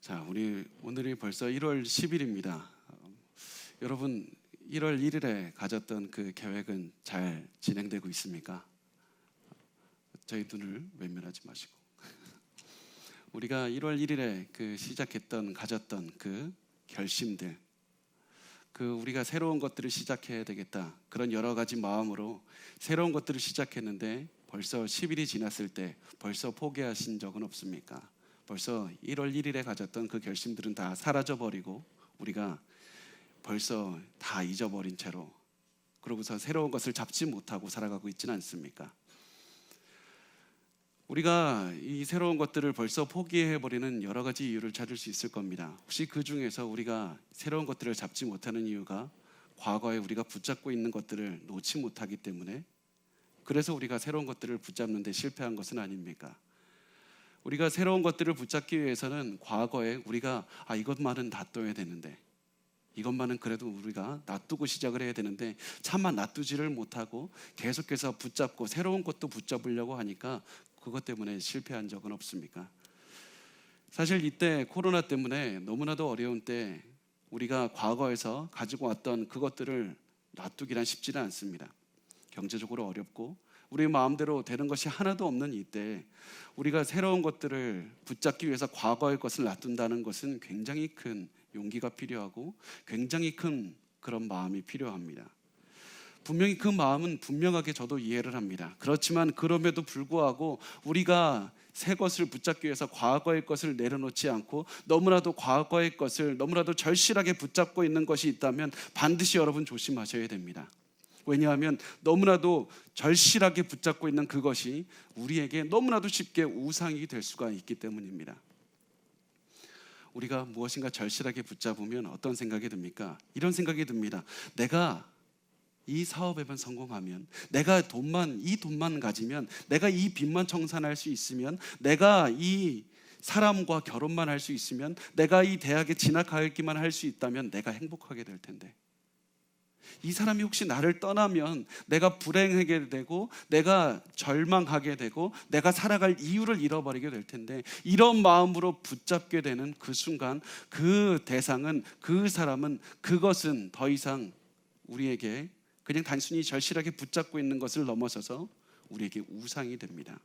자, 우리 오늘이 벌써 1월 10일입니다. 여러분 1월 1일에 가졌던 그 계획은 잘 진행되고 있습니까? 저희 눈을 외면하지 마시고 우리가 1월 1일에 가졌던 그 결심들, 우리가 새로운 것들을 시작해야 되겠다, 그런 여러 가지 마음으로 새로운 것들을 시작했는데 벌써 10일이 지났을 때 벌써 포기하신 적은 없습니까? 벌써 1월 1일에 가졌던 그 결심들은 다 사라져버리고 우리가 벌써 다 잊어버린 채로, 그러고서 새로운 것을 잡지 못하고 살아가고 있지는 않습니까? 우리가 이 새로운 것들을 벌써 포기해버리는 여러 가지 이유를 찾을 수 있을 겁니다. 혹시 그 중에서 우리가 새로운 것들을 잡지 못하는 이유가 과거에 우리가 붙잡고 있는 것들을 놓지 못하기 때문에, 그래서 우리가 새로운 것들을 붙잡는 데 실패한 것은 아닙니까? 우리가 새로운 것들을 붙잡기 위해서는 과거에 우리가 이것만은 놔둬야 되는데, 이것만은 그래도 우리가 놔두고 시작을 해야 되는데 차마 놔두지를 못하고 계속해서 붙잡고 새로운 것도 붙잡으려고 하니까 그것 때문에 실패한 적은 없습니까? 사실 이때 코로나 때문에 너무나도 어려운 때 우리가 과거에서 가지고 왔던 그것들을 놔두기란 쉽지는 않습니다. 경제적으로 어렵고 우리 마음대로 되는 것이 하나도 없는 이때 우리가 새로운 것들을 붙잡기 위해서 과거의 것을 놔둔다는 것은 굉장히 큰 용기가 필요하고 굉장히 큰 그런 마음이 필요합니다. 분명히 그 마음은 분명하게 저도 이해를 합니다. 그렇지만 그럼에도 불구하고 우리가 새 것을 붙잡기 위해서 과거의 것을 내려놓지 않고 너무나도 과거의 것을 너무나도 절실하게 붙잡고 있는 것이 있다면 반드시 여러분 조심하셔야 됩니다. 왜냐하면 너무나도 절실하게 붙잡고 있는 그것이 우리에게 너무나도 쉽게 우상이 될 수가 있기 때문입니다. 우리가 무엇인가 절실하게 붙잡으면 어떤 생각이 듭니까? 이런 생각이 듭니다. 내가 이 사업에만 성공하면, 내가 이 돈만 가지면, 내가 이 빚만 청산할 수 있으면, 내가 이 사람과 결혼만 할 수 있으면, 내가 이 대학에 진학하기만 할 수 있다면 내가 행복하게 될 텐데, 이 사람이 혹시 나를 떠나면 내가 불행하게 되고 내가 절망하게 되고 내가 살아갈 이유를 잃어버리게 될 텐데, 이런 마음으로 붙잡게 되는 그 순간 그 대상은, 그 사람은, 그것은 더 이상 우리에게 그냥 단순히 절실하게 붙잡고 있는 것을 넘어서서 우리에게 우상이 됩니다.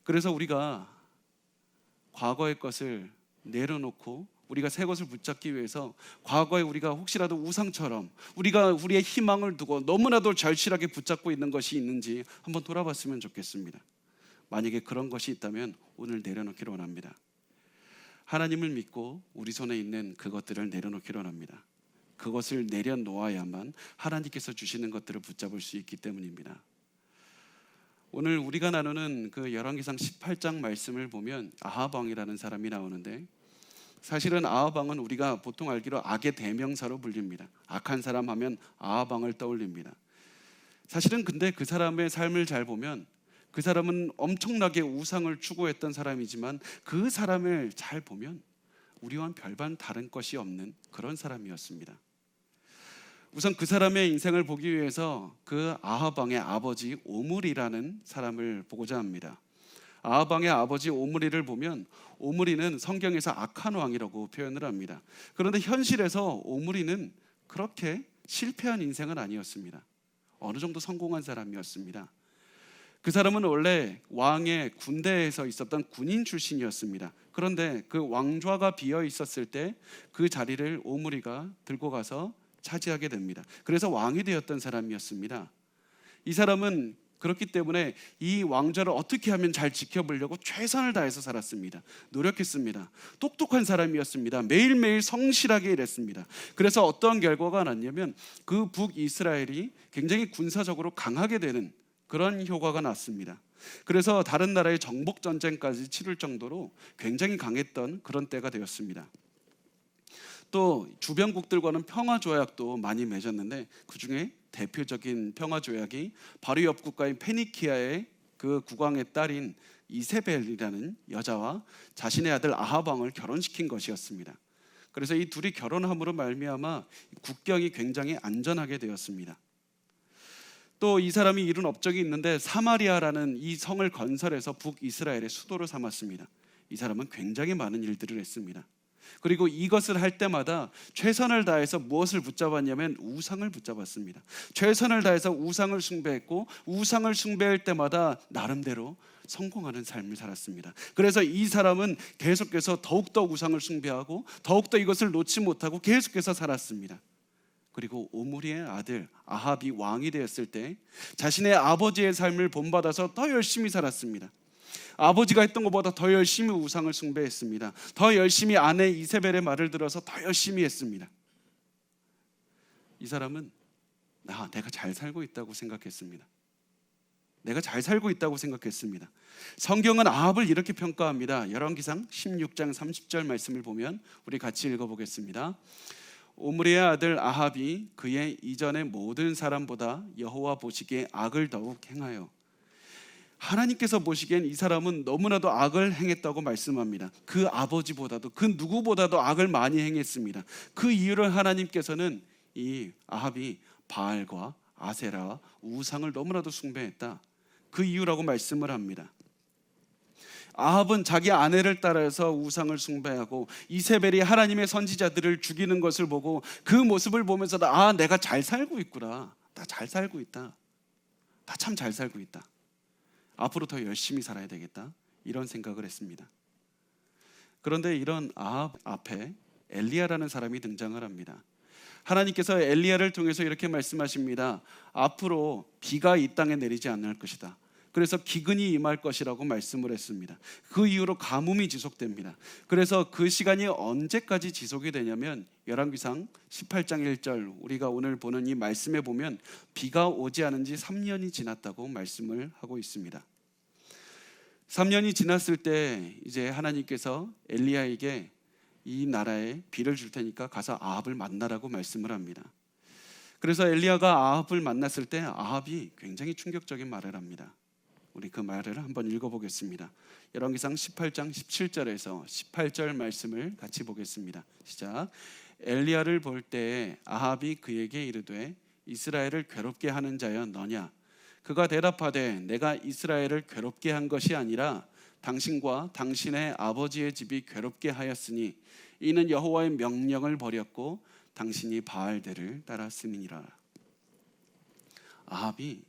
그래서 우리가 과거의 것을 내려놓고 우리가 새 것을 붙잡기 위해서 과거에 우리가 혹시라도 우상처럼 우리가 우리의 희망을 두고 너무나도 절실하게 붙잡고 있는 것이 있는지 한번 돌아봤으면 좋겠습니다. 만약에 그런 것이 있다면 오늘 내려놓기를 원합니다. 하나님을 믿고 우리 손에 있는 그것들을 내려놓기를 원합니다. 그것을 내려놓아야만 하나님께서 주시는 것들을 붙잡을 수 있기 때문입니다. 오늘 우리가 나누는 그 열왕기상 18장 말씀을 보면 아합 왕이라는 사람이 나오는데, 사실은 아합 왕은 우리가 보통 알기로 악의 대명사로 불립니다. 악한 사람 하면 아합 왕을 떠올립니다. 사실은 근데 그 사람의 삶을 잘 보면 그 사람은 엄청나게 우상을 추구했던 사람이지만 그 사람을 잘 보면 우리와는 별반 다른 것이 없는 그런 사람이었습니다. 우선 그 사람의 인생을 보기 위해서 그 아합 왕의 아버지 오므리라는 사람을 보고자 합니다. 아합 왕의 아버지 오므리를 보면 오므리는 성경에서 악한 왕이라고 표현을 합니다. 그런데 현실에서 오므리는 그렇게 실패한 인생은 아니었습니다. 어느 정도 성공한 사람이었습니다. 그 사람은 원래 왕의 군대에서 있었던 군인 출신이었습니다. 그런데 그 왕좌가 비어 있었을 때 그 자리를 오므리가 들고 가서 차지하게 됩니다. 그래서 왕이 되었던 사람이었습니다. 이 사람은 그렇기 때문에 이 왕좌를 어떻게 하면 잘 지켜보려고 최선을 다해서 살았습니다. 노력했습니다. 똑똑한 사람이었습니다. 매일매일 성실하게 일했습니다. 그래서 어떤 결과가 났냐면 그 북이스라엘이 굉장히 군사적으로 강하게 되는 그런 효과가 났습니다. 그래서 다른 나라의 정복 전쟁까지 치를 정도로 굉장히 강했던 그런 때가 되었습니다. 또 주변국들과는 평화조약도 많이 맺었는데 그 중에 대표적인 평화조약이 바로 옆 국가인 페니키아의 그 국왕의 딸인 이세벨이라는 여자와 자신의 아들 아합 왕을 결혼시킨 것이었습니다. 그래서 이 둘이 결혼함으로 말미암아 국경이 굉장히 안전하게 되었습니다. 또 이 사람이 이룬 업적이 있는데 사마리아라는 이 성을 건설해서 북이스라엘의 수도로 삼았습니다. 이 사람은 굉장히 많은 일들을 했습니다. 그리고 이것을 할 때마다 최선을 다해서 무엇을 붙잡았냐면 우상을 붙잡았습니다. 최선을 다해서 우상을 숭배했고 우상을 숭배할 때마다 나름대로 성공하는 삶을 살았습니다. 그래서 이 사람은 계속해서 더욱더 우상을 숭배하고 더욱더 이것을 놓지 못하고 계속해서 살았습니다. 그리고 오므리의 아들 아합이 왕이 되었을 때 자신의 아버지의 삶을 본받아서 더 열심히 살았습니다. 아버지가 했던 것보다 더 열심히 우상을 숭배했습니다. 더 열심히 아내 이세벨의 말을 들어서 더 열심히 했습니다. 이 사람은 내가 잘 살고 있다고 생각했습니다. 내가 잘 살고 있다고 생각했습니다. 성경은 아합을 이렇게 평가합니다. 열왕기상 16장 30절 말씀을 보면 우리 같이 읽어보겠습니다. 오므리의 아들 아합이 그의 이전의 모든 사람보다 여호와 보시기에 악을 더욱 행하여, 하나님께서 보시기엔 이 사람은 너무나도 악을 행했다고 말씀합니다. 그 아버지보다도 그 누구보다도 악을 많이 행했습니다. 그 이유를 하나님께서는 이 아합이 바알과 아세라 우상을 너무나도 숭배했다, 그 이유라고 말씀을 합니다. 아합은 자기 아내를 따라서 우상을 숭배하고 이세벨이 하나님의 선지자들을 죽이는 것을 보고 그 모습을 보면서 내가 잘 살고 있구나, 나 잘 살고 있다, 나 참 잘 살고 있다, 앞으로 더 열심히 살아야 되겠다, 이런 생각을 했습니다. 그런데 이런 아합 앞에 엘리야라는 사람이 등장을 합니다. 하나님께서 엘리야를 통해서 이렇게 말씀하십니다. 앞으로 비가 이 땅에 내리지 않을 것이다. 그래서 기근이 임할 것이라고 말씀을 했습니다. 그 이후로 가뭄이 지속됩니다. 그래서 그 시간이 언제까지 지속이 되냐면 열왕기상 18장 1절 우리가 오늘 보는 이 말씀에 보면 비가 오지 않은 지 3년이 지났다고 말씀을 하고 있습니다. 3년이 지났을 때 이제 하나님께서 엘리야에게 이 나라에 비를 줄 테니까 가서 아합을 만나라고 말씀을 합니다. 그래서 엘리야가 아합을 만났을 때 아합이 굉장히 충격적인 말을 합니다. 우리 그 말을 한번 읽어보겠습니다. 열왕기상 18장 17절에서 18절 말씀을 같이 보겠습니다. 시작. 엘리야를 볼 때 아합이 그에게 이르되 이스라엘을 괴롭게 하는 자여 너냐? 그가 대답하되 내가 이스라엘을 괴롭게 한 것이 아니라 당신과 당신의 아버지의 집이 괴롭게 하였으니 이는 여호와의 명령을 버렸고 당신이 바알들을 따랐음이니라. 아합이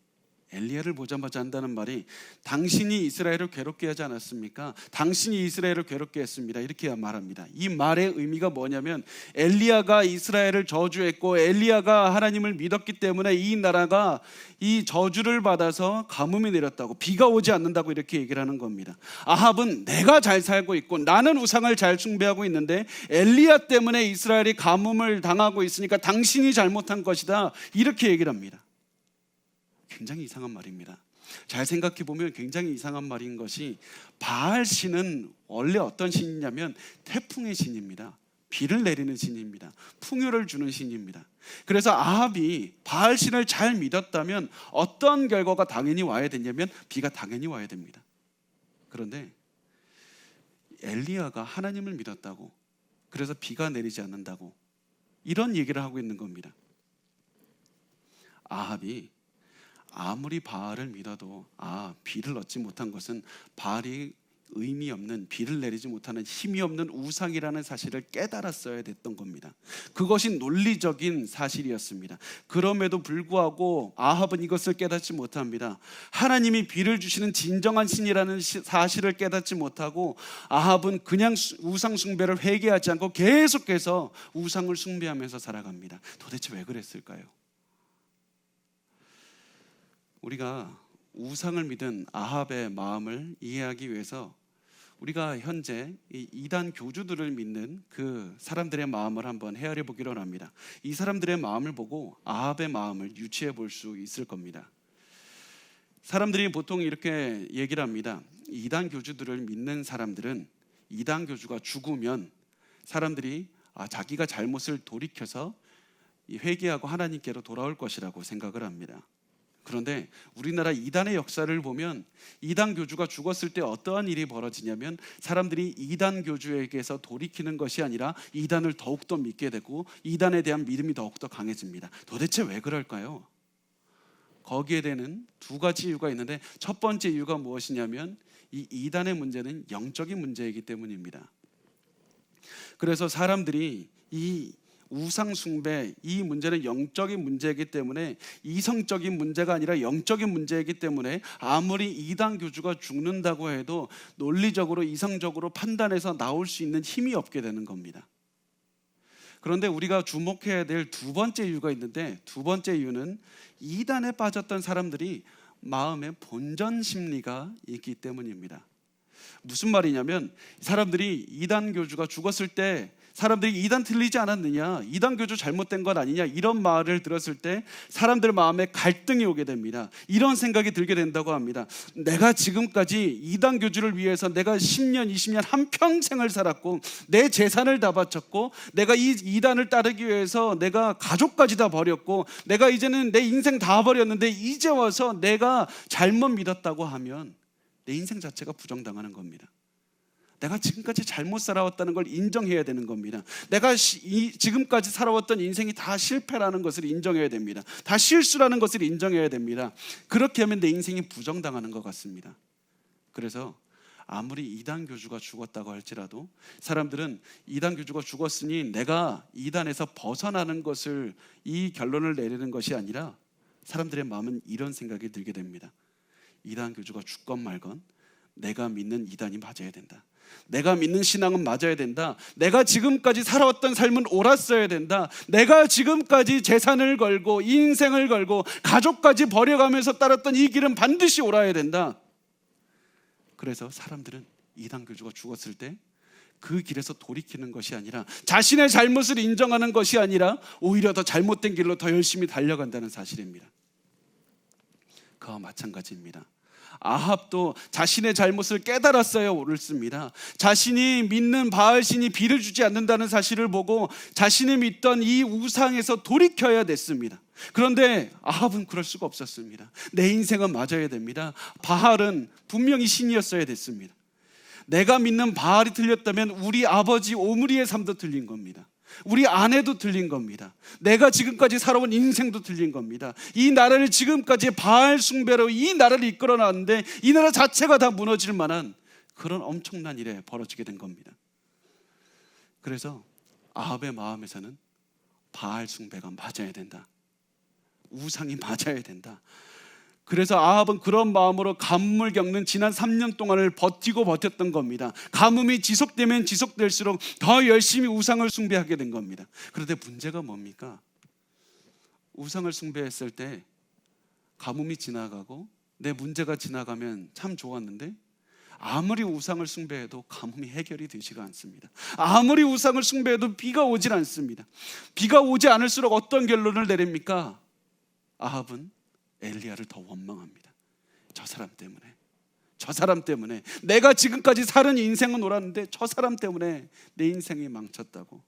엘리야를 보자마자 한다는 말이 당신이 이스라엘을 괴롭게 하지 않았습니까? 당신이 이스라엘을 괴롭게 했습니다, 이렇게 말합니다. 이 말의 의미가 뭐냐면 엘리야가 이스라엘을 저주했고 엘리야가 하나님을 믿었기 때문에 이 나라가 이 저주를 받아서 가뭄이 내렸다고, 비가 오지 않는다고 이렇게 얘기를 하는 겁니다. 아합은 내가 잘 살고 있고 나는 우상을 잘 숭배하고 있는데 엘리야 때문에 이스라엘이 가뭄을 당하고 있으니까 당신이 잘못한 것이다, 이렇게 얘기를 합니다. 굉장히 이상한 말입니다. 잘 생각해 보면 굉장히 이상한 말인 것이 바알 신은 원래 어떤 신이냐면 태풍의 신입니다. 비를 내리는 신입니다. 풍요를 주는 신입니다. 그래서 아합이 바알 신을 잘 믿었다면 어떤 결과가 당연히 와야 되냐면 비가 당연히 와야 됩니다. 그런데 엘리야가 하나님을 믿었다고, 그래서 비가 내리지 않는다고 이런 얘기를 하고 있는 겁니다. 아합이 아무리 바알을 믿어도 비를 얻지 못한 것은 바알이 의미 없는, 비를 내리지 못하는 힘이 없는 우상이라는 사실을 깨달았어야 됐던 겁니다. 그것이 논리적인 사실이었습니다. 그럼에도 불구하고 아합은 이것을 깨닫지 못합니다. 하나님이 비를 주시는 진정한 신이라는 사실을 깨닫지 못하고 아합은 그냥 우상 숭배를 회개하지 않고 계속해서 우상을 숭배하면서 살아갑니다. 도대체 왜 그랬을까요? 우리가 우상을 믿은 아합의 마음을 이해하기 위해서 우리가 현재 이 이단 교주들을 믿는 그 사람들의 마음을 한번 헤아려 보기로 합니다. 이 사람들의 마음을 보고 아합의 마음을 유추해 볼 수 있을 겁니다. 사람들이 보통 이렇게 얘기를 합니다. 이단 교주들을 믿는 사람들은 이단 교주가 죽으면 사람들이 자기가 잘못을 돌이켜서 회개하고 하나님께로 돌아올 것이라고 생각을 합니다. 그런데 우리나라 이단의 역사를 보면 이단 교주가 죽었을 때 어떠한 일이 벌어지냐면 사람들이 이단 교주에게서 돌이키는 것이 아니라 이단을 더욱더 믿게 되고 이단에 대한 믿음이 더욱더 강해집니다. 도대체 왜 그럴까요? 거기에 대한 두 가지 이유가 있는데 첫 번째 이유가 무엇이냐면 이 이단의 문제는 영적인 문제이기 때문입니다. 그래서 사람들이 이 우상 숭배, 이 문제는 영적인 문제이기 때문에, 이성적인 문제가 아니라 영적인 문제이기 때문에 아무리 이단 교주가 죽는다고 해도 논리적으로 이성적으로 판단해서 나올 수 있는 힘이 없게 되는 겁니다. 그런데 우리가 주목해야 될 두 번째 이유가 있는데, 두 번째 이유는 이단에 빠졌던 사람들이 마음에 본전 심리가 있기 때문입니다. 무슨 말이냐면, 사람들이 이단 교주가 죽었을 때 사람들이 이단 틀리지 않았느냐, 이단 교주 잘못된 것 아니냐, 이런 말을 들었을 때 사람들 마음에 갈등이 오게 됩니다. 이런 생각이 들게 된다고 합니다. 내가 지금까지 이단 교주를 위해서 내가 10년 20년 한평생을 살았고 내 재산을 다 바쳤고 내가 이 이단을 따르기 위해서 내가 가족까지 다 버렸고 내가 이제는 내 인생 다 버렸는데 이제 와서 내가 잘못 믿었다고 하면 내 인생 자체가 부정당하는 겁니다. 내가 지금까지 잘못 살아왔다는 걸 인정해야 되는 겁니다. 내가 지금까지 살아왔던 인생이 다 실패라는 것을 인정해야 됩니다. 다 실수라는 것을 인정해야 됩니다. 그렇게 하면 내 인생이 부정당하는 것 같습니다. 그래서 아무리 이단 교주가 죽었다고 할지라도 사람들은 이단 교주가 죽었으니 내가 이단에서 벗어나는 것을, 이 결론을 내리는 것이 아니라 사람들의 마음은 이런 생각이 들게 됩니다. 이단 교주가 죽건 말건 내가 믿는 이단이 맞아야 된다. 내가 믿는 신앙은 맞아야 된다. 내가 지금까지 살아왔던 삶은 옳았어야 된다. 내가 지금까지 재산을 걸고 인생을 걸고 가족까지 버려가면서 따랐던 이 길은 반드시 옳아야 된다. 그래서 사람들은 이단 교주가 죽었을 때 그 길에서 돌이키는 것이 아니라, 자신의 잘못을 인정하는 것이 아니라 오히려 더 잘못된 길로 더 열심히 달려간다는 사실입니다. 그와 마찬가지입니다. 아합도 자신의 잘못을 깨달았어야 옳습니다. 자신이 믿는 바알신이 비를 주지 않는다는 사실을 보고 자신이 믿던 이 우상에서 돌이켜야 됐습니다. 그런데 아합은 그럴 수가 없었습니다. 내 인생은 맞아야 됩니다. 바알은 분명히 신이었어야 됐습니다. 내가 믿는 바알이 틀렸다면 우리 아버지 오므리의 삶도 틀린 겁니다. 우리 아내도 틀린 겁니다. 내가 지금까지 살아온 인생도 틀린 겁니다. 이 나라를 지금까지 바알 숭배로 이 나라를 이끌어 놨는데 이 나라 자체가 다 무너질 만한 그런 엄청난 일에 벌어지게 된 겁니다. 그래서 아합의 마음에서는 바알 숭배가 맞아야 된다. 우상이 맞아야 된다. 그래서 아합은 그런 마음으로 가뭄을 겪는 지난 3년 동안을 버텼던 겁니다. 가뭄이 지속되면 지속될수록 더 열심히 우상을 숭배하게 된 겁니다. 그런데 문제가 뭡니까? 우상을 숭배했을 때 가뭄이 지나가고 내 문제가 지나가면 참 좋았는데, 아무리 우상을 숭배해도 가뭄이 해결이 되지가 않습니다. 아무리 우상을 숭배해도 비가 오질 않습니다. 비가 오지 않을수록 어떤 결론을 내립니까? 아합은 엘리야를 더 원망합니다. 저 사람 때문에 내가 지금까지 살은 인생은 옳았는데 저 사람 때문에 내 인생이 망쳤다고.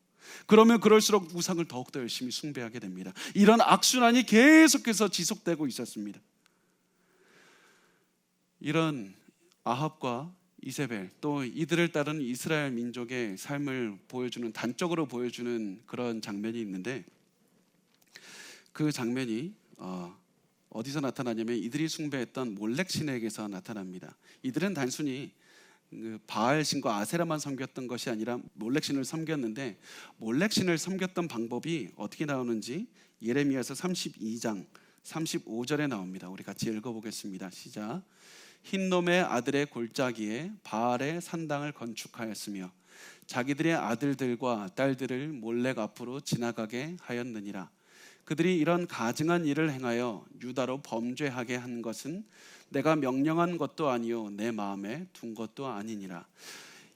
그러면 그럴수록 우상을 더욱더 열심히 숭배하게 됩니다. 이런 악순환이 계속해서 지속되고 있었습니다. 이런 아합과 이세벨, 또 이들을 따르는 이스라엘 민족의 삶을 보여주는, 단적으로 보여주는 그런 장면이 있는데, 그 장면이 어디서 나타나냐면 이들이 숭배했던 몰렉 신에게서 나타납니다. 이들은 단순히 바알 신과 아세라만 섬겼던 것이 아니라 몰렉 신을 섬겼는데, 몰렉 신을 섬겼던 방법이 어떻게 나오는지 예레미야서 32장 35절에 나옵니다. 우리 같이 읽어보겠습니다. 시작. 흰놈의 아들의 골짜기에 바알의 산당을 건축하였으며 자기들의 아들들과 딸들을 몰렉 앞으로 지나가게 하였느니라. 그들이 이런 가증한 일을 행하여 유다로 범죄하게 한 것은 내가 명령한 것도 아니요 내 마음에 둔 것도 아니니라.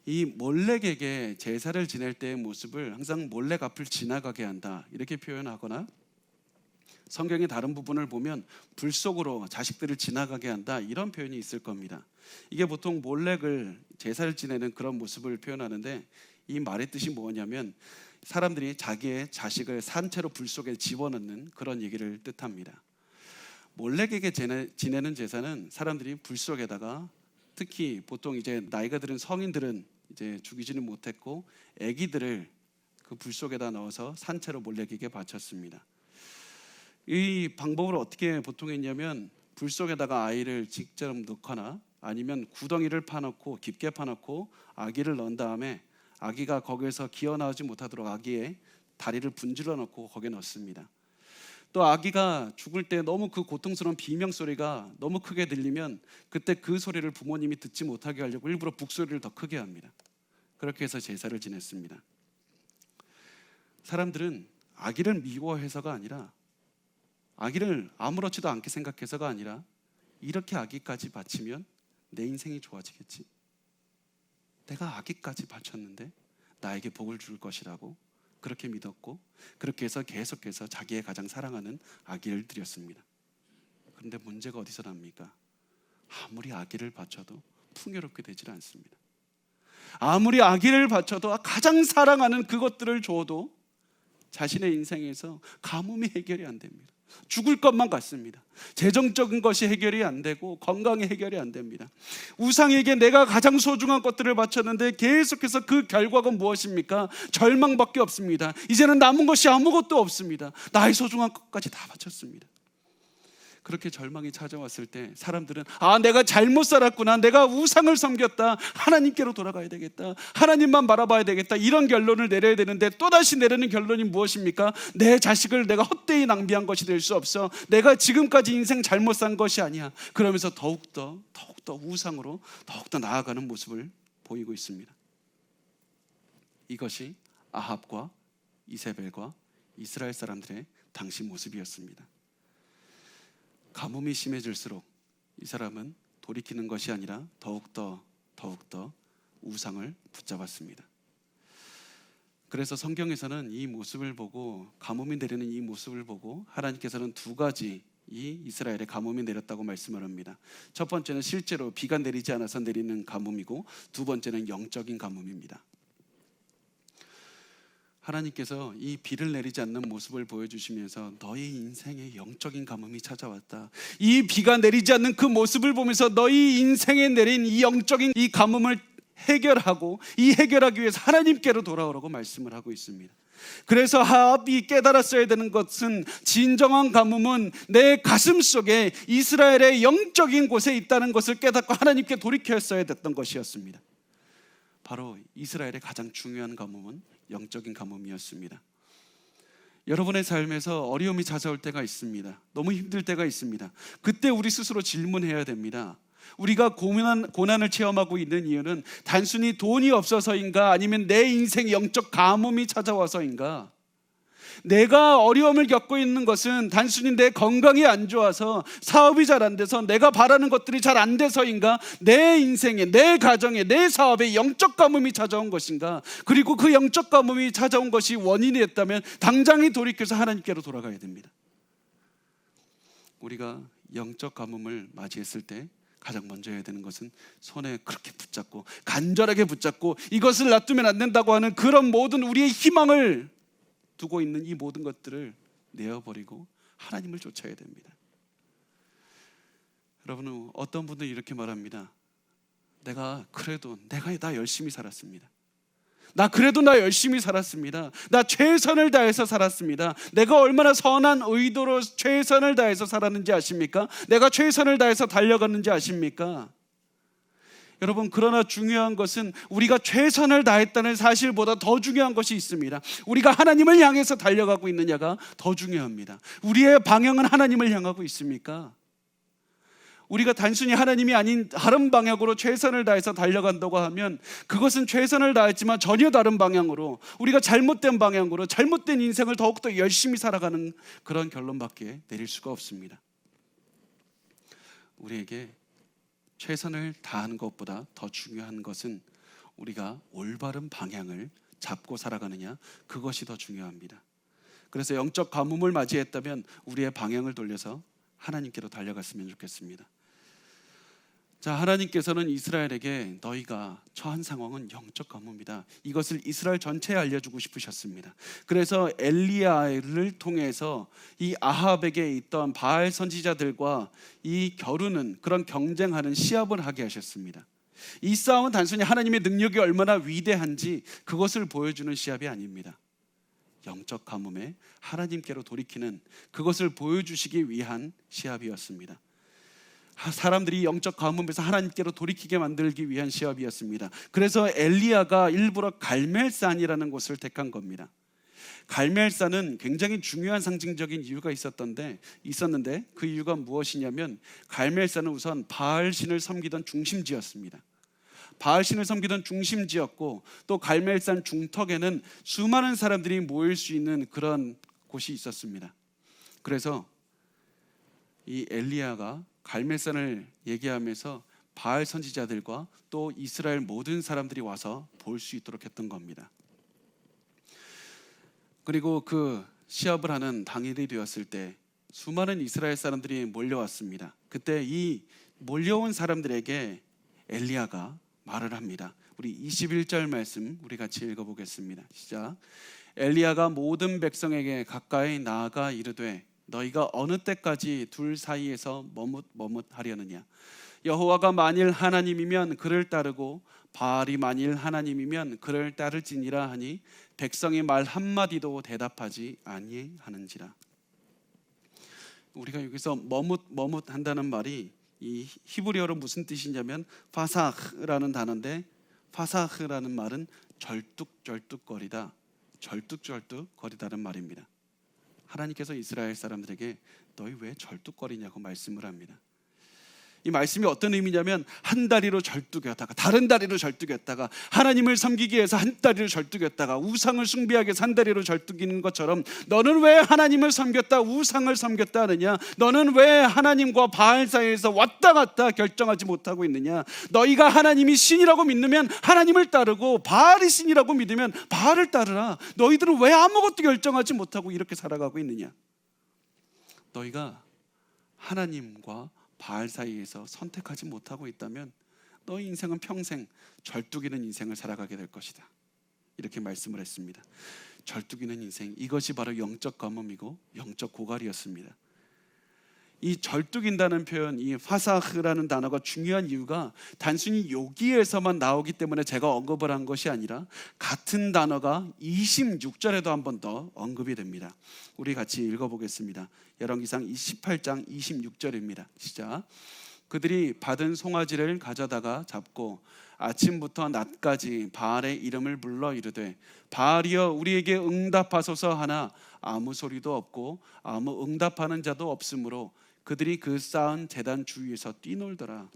이 몰렉에게 제사를 지낼 때의 모습을 항상 몰렉 앞을 지나가게 한다, 이렇게 표현하거나, 성경의 다른 부분을 보면 불 속으로 자식들을 지나가게 한다, 이런 표현이 있을 겁니다. 이게 보통 몰렉을 제사를 지내는 그런 모습을 표현하는데, 이 말의 뜻이 뭐냐면 사람들이 자기의 자식을 산채로 불 속에 집어넣는 그런 얘기를 뜻합니다. 몰렉에게 지내는 제사는 사람들이 불 속에다가, 특히 보통 이제 나이가 들은 성인들은 이제 죽이지는 못했고 아기들을 그 불 속에다 넣어서 산채로 몰렉에게 바쳤습니다. 이 방법을 어떻게 보통 했냐면, 불 속에다가 아이를 직접 넣거나 아니면 구덩이를 파놓고 깊게 파놓고 아기를 넣은 다음에 아기가 거기에서 기어나오지 못하도록 아기의 다리를 분질러 넣고 거기에 넣습니다. 또 아기가 죽을 때 너무 그 고통스러운 비명 소리가 너무 크게 들리면 그때 그 소리를 부모님이 듣지 못하게 하려고 일부러 북소리를 더 크게 합니다. 그렇게 해서 제사를 지냈습니다. 사람들은 아기를 미워해서가 아니라, 아기를 아무렇지도 않게 생각해서가 아니라, 이렇게 아기까지 바치면 내 인생이 좋아지겠지, 내가 아기까지 바쳤는데 나에게 복을 줄 것이라고 그렇게 믿었고, 그렇게 해서 계속해서 자기의 가장 사랑하는 아기를 드렸습니다. 그런데 문제가 어디서 납니까? 아무리 아기를 바쳐도 풍요롭게 되질 않습니다. 아무리 아기를 바쳐도 가장 사랑하는 그것들을 줘도 자신의 인생에서 가뭄이 해결이 안 됩니다. 죽을 것만 같습니다. 재정적인 것이 해결이 안 되고 건강이 해결이 안 됩니다. 우상에게 내가 가장 소중한 것들을 바쳤는데 계속해서 그 결과가 무엇입니까? 절망밖에 없습니다. 이제는 남은 것이 아무것도 없습니다. 나의 소중한 것까지 다 바쳤습니다. 그렇게 절망이 찾아왔을 때 사람들은 내가 잘못 살았구나, 내가 우상을 섬겼다, 하나님께로 돌아가야 되겠다, 하나님만 바라봐야 되겠다, 이런 결론을 내려야 되는데 또다시 내리는 결론이 무엇입니까? 내 자식을 내가 헛되이 낭비한 것이 될 수 없어, 내가 지금까지 인생 잘못 산 것이 아니야. 그러면서 더욱더 우상으로 더욱더 나아가는 모습을 보이고 있습니다. 이것이 아합과 이세벨과 이스라엘 사람들의 당시 모습이었습니다. 가뭄이 심해질수록 이 사람은 돌이키는 것이 아니라 더욱더 우상을 붙잡았습니다. 그래서 성경에서는 이 모습을 보고, 가뭄이 내리는 이 모습을 보고 하나님께서는 두 가지 이 이스라엘에 가뭄이 내렸다고 말씀을 합니다. 첫 번째는 실제로 비가 내리지 않아서 내리는 가뭄이고, 두 번째는 영적인 가뭄입니다. 하나님께서 이 비를 내리지 않는 모습을 보여주시면서 너희 인생에 영적인 가뭄이 찾아왔다, 이 비가 내리지 않는 그 모습을 보면서 너희 인생에 내린 이 영적인 이 가뭄을 해결하고, 이 해결하기 위해서 하나님께로 돌아오라고 말씀을 하고 있습니다. 그래서 아합이 깨달았어야 되는 것은, 진정한 가뭄은 내 가슴 속에 이스라엘의 영적인 곳에 있다는 것을 깨닫고 하나님께 돌이켰어야 됐던 것이었습니다. 바로 이스라엘의 가장 중요한 가뭄은 영적인 가뭄이었습니다. 여러분의 삶에서 어려움이 찾아올 때가 있습니다. 너무 힘들 때가 있습니다. 그때 우리 스스로 질문해야 됩니다. 우리가 고난을 체험하고 있는 이유는 단순히 돈이 없어서인가, 아니면 내 인생 영적 가뭄이 찾아와서인가? 내가 어려움을 겪고 있는 것은 단순히 내 건강이 안 좋아서, 사업이 잘 안 돼서, 내가 바라는 것들이 잘 안 돼서인가? 내 인생에, 내 가정에, 내 사업에 영적 가뭄이 찾아온 것인가? 그리고 그 영적 가뭄이 찾아온 것이 원인이 됐다면 당장에 돌이켜서 하나님께로 돌아가야 됩니다. 우리가 영적 가뭄을 맞이했을 때 가장 먼저 해야 되는 것은 손에 그렇게 붙잡고, 간절하게 붙잡고, 이것을 놔두면 안 된다고 하는 그런 모든 우리의 희망을 두고 있는 이 모든 것들을 내어버리고 하나님을 쫓아야 됩니다. 여러분, 어떤 분들은 이렇게 말합니다. 내가 열심히 살았습니다. 나 열심히 살았습니다. 나 최선을 다해서 살았습니다. 내가 얼마나 선한 의도로 최선을 다해서 살았는지 아십니까? 내가 최선을 다해서 달려갔는지 아십니까? 여러분, 그러나 중요한 것은 우리가 최선을 다했다는 사실보다 더 중요한 것이 있습니다. 우리가 하나님을 향해서 달려가고 있느냐가 더 중요합니다. 우리의 방향은 하나님을 향하고 있습니까? 우리가 단순히 하나님이 아닌 다른 방향으로 최선을 다해서 달려간다고 하면 그것은 최선을 다했지만 전혀 다른 방향으로, 우리가 잘못된 방향으로 잘못된 인생을 더욱더 열심히 살아가는 그런 결론밖에 내릴 수가 없습니다. 우리에게 최선을 다하는 것보다 더 중요한 것은 우리가 올바른 방향을 잡고 살아가느냐, 그것이 더 중요합니다. 그래서 영적 가뭄을 맞이했다면 우리의 방향을 돌려서 하나님께로 달려갔으면 좋겠습니다. 자, 하나님께서는 이스라엘에게 너희가 처한 상황은 영적 가뭄이다, 이것을 이스라엘 전체에 알려주고 싶으셨습니다. 그래서 엘리야를 통해서 이 아합에게 있던 바알 선지자들과 이 겨루는, 그런 경쟁하는 시합을 하게 하셨습니다. 이 싸움은 단순히 하나님의 능력이 얼마나 위대한지 그것을 보여주는 시합이 아닙니다. 영적 가뭄에 하나님께로 돌이키는, 그것을 보여주시기 위한 시합이었습니다. 사람들이 영적 가뭄에서 하나님께로 돌이키게 만들기 위한 시합이었습니다. 그래서 엘리야가 일부러 갈멜산이라는 곳을 택한 겁니다. 갈멜산은 굉장히 중요한 상징적인 이유가 있었는데 그 이유가 무엇이냐면 갈멜산은 우선 바알신을 섬기던 중심지였습니다. 바알신을 섬기던 중심지였고 또 갈멜산 중턱에는 수많은 사람들이 모일 수 있는 그런 곳이 있었습니다. 그래서 이 엘리야가 갈멜산을 얘기하면서 바알 선지자들과 또 이스라엘 모든 사람들이 와서 볼 수 있도록 했던 겁니다. 그리고 그 시합을 하는 당일이 되었을 때 수많은 이스라엘 사람들이 몰려왔습니다. 그때 이 몰려온 사람들에게 엘리야가 말을 합니다. 우리 21절 말씀 우리 같이 읽어보겠습니다. 시작. 엘리야가 모든 백성에게 가까이 나아가 이르되 너희가 어느 때까지 둘 사이에서 머뭇하려느냐. 여호와가 만일 하나님이면 그를 따르고 바알이 만일 하나님이면 그를 따를지니라 하니 백성이 말 한마디도 대답하지 아니하는지라. 우리가 여기서 머뭇한다는 말이 이 히브리어로 무슨 뜻이냐면 파사흐라는 단어인데, 파사흐라는 말은 절뚝절뚝거리다, 절뚝절뚝거리다는 말입니다. 하나님께서 이스라엘 사람들에게 너희 왜 절뚝거리냐고 말씀을 합니다. 이 말씀이 어떤 의미냐면 한 다리로 절뚝였다가 다른 다리로 절뚝였다가 하나님을 섬기기 위해서 한 다리로 절뚝였다가 우상을 숭배하기 위해서 한 다리로 절뚝이는 것처럼 너는 왜 하나님을 섬겼다 우상을 섬겼다 하느냐. 너는 왜 하나님과 바알 사이에서 왔다 갔다 결정하지 못하고 있느냐. 너희가 하나님이 신이라고 믿으면 하나님을 따르고 바알이 신이라고 믿으면 바알을 따르라. 너희들은 왜 아무것도 결정하지 못하고 이렇게 살아가고 있느냐. 너희가 하나님과 바알 사이에서 선택하지 못하고 있다면 너희 인생은 평생 절뚝이는 인생을 살아가게 될 것이다. 이렇게 말씀을 했습니다. 절뚝이는 인생, 이것이 바로 영적 가뭄이고 영적 고갈이었습니다. 이 절뚝인다는 표현, 이 파사흐라는 단어가 중요한 이유가 단순히 여기에서만 나오기 때문에 제가 언급을 한 것이 아니라 같은 단어가 26절에도 한 번 더 언급이 됩니다. 우리 같이 읽어보겠습니다. 열왕기상 28장 26절입니다. 시작. 그들이 받은 송아지를 가져다가 잡고 아침부터 낮까지 바알의 이름을 불러 이르되 바알이여 우리에게 응답하소서 하나 아무 소리도 없고 아무 응답하는 자도 없으므로 그들이 그 쌓은 제단 주위에서 뛰놀더라.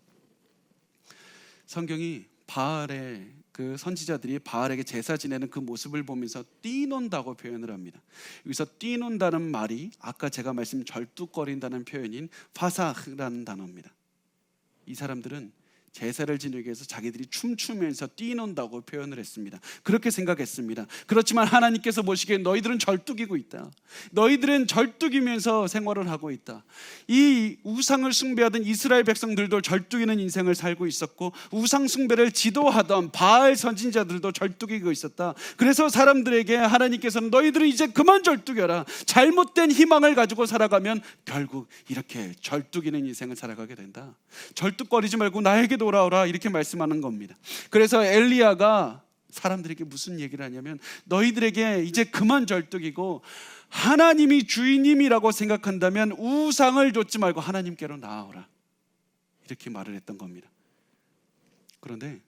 성경이 바알의 그 선지자들이 바알에게 제사 지내는 그 모습을 보면서 뛰논다고 표현을 합니다. 여기서 뛰논다는 말이 아까 제가 말씀 절뚝거린다는 표현인 파사흐라는 단어입니다. 이 사람들은 제사를 지내기 위해서 자기들이 춤추면서 뛰논다고 표현을 했습니다. 그렇게 생각했습니다. 그렇지만 하나님께서 보시기에 너희들은 절뚝이고 있다. 너희들은 절뚝이면서 생활을 하고 있다. 이 우상을 숭배하던 이스라엘 백성들도 절뚝이는 인생을 살고 있었고 우상 숭배를 지도하던 바알 선지자들도 절뚝이고 있었다. 그래서 사람들에게 하나님께서는 너희들은 이제 그만 절뚝여라. 잘못된 희망을 가지고 살아가면 결국 이렇게 절뚝이는 인생을 살아가게 된다. 절뚝거리지 말고 나에게 돌아오라 이렇게 말씀하는 겁니다. 그래서 엘리야가 사람들에게 무슨 얘기를 하냐면 너희들에게 이제 그만 절뚝이고 하나님이 주인님이라고 생각한다면 우상을 좇지 말고 하나님께로 나아오라 이렇게 말을 했던 겁니다. 그런데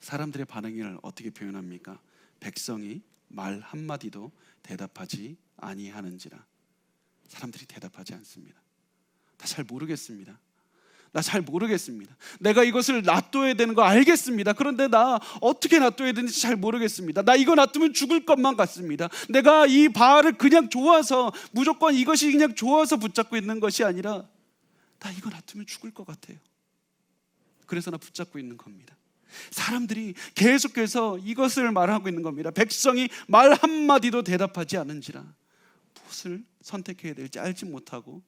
사람들의 반응을 어떻게 표현합니까? 백성이 말 한마디도 대답하지 아니하는지라. 사람들이 대답하지 않습니다. 나 잘 모르겠습니다. 나 잘 모르겠습니다. 내가 이것을 놔둬야 되는 거 알겠습니다. 그런데 나 어떻게 놔둬야 되는지 잘 모르겠습니다. 나 이거 놔두면 죽을 것만 같습니다. 내가 이 바알을 그냥 좋아서 무조건 이것이 그냥 좋아서 붙잡고 있는 것이 아니라 나 이거 놔두면 죽을 것 같아요. 그래서 나 붙잡고 있는 겁니다. 사람들이 계속해서 이것을 말하고 있는 겁니다. 백성이 말 한마디도 대답하지 않은지라. 무엇을 선택해야 될지 알지 못하고